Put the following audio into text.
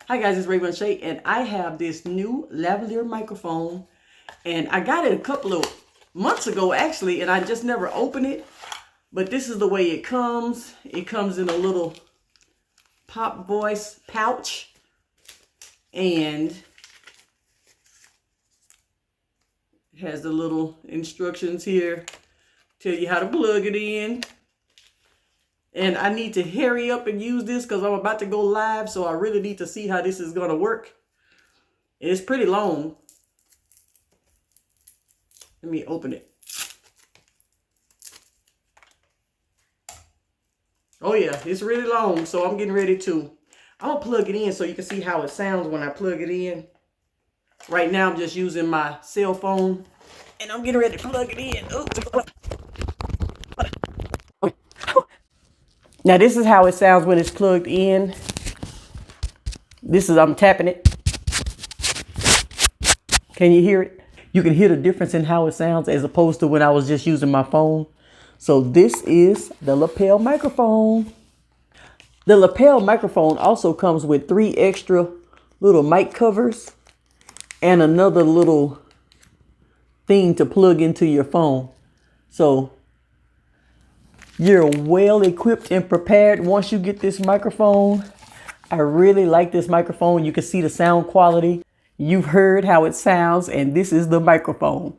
Hi guys, it's Raven Shay, and I have this new lavalier microphone, and I got it a couple of months ago actually, and I just never opened it. But this is the way it comes. It comes in a little pop voice pouch, and it has the little instructions here, tell you how to plug it in. And I need to hurry up and use this because I'm about to go live, so I really need to see how this is going to work. It's pretty long. Let me open it. Oh yeah, it's really long, so I'm getting ready to. I'm going to plug it in so you can see how it sounds when I plug it in. Right now I'm just using my cell phone, and I'm getting ready to plug it in. Now this is how it sounds when it's plugged in. I'm tapping it. Can you hear it? You can hear the difference in how it sounds as opposed to when I was just using my phone. So this is the lapel microphone. The lapel microphone also comes with 3 extra little mic covers and another little thing to plug into your phone. So you're well equipped and prepared once you get this microphone. I really like this microphone. You can see the sound quality. You've heard how it sounds, and this is the microphone.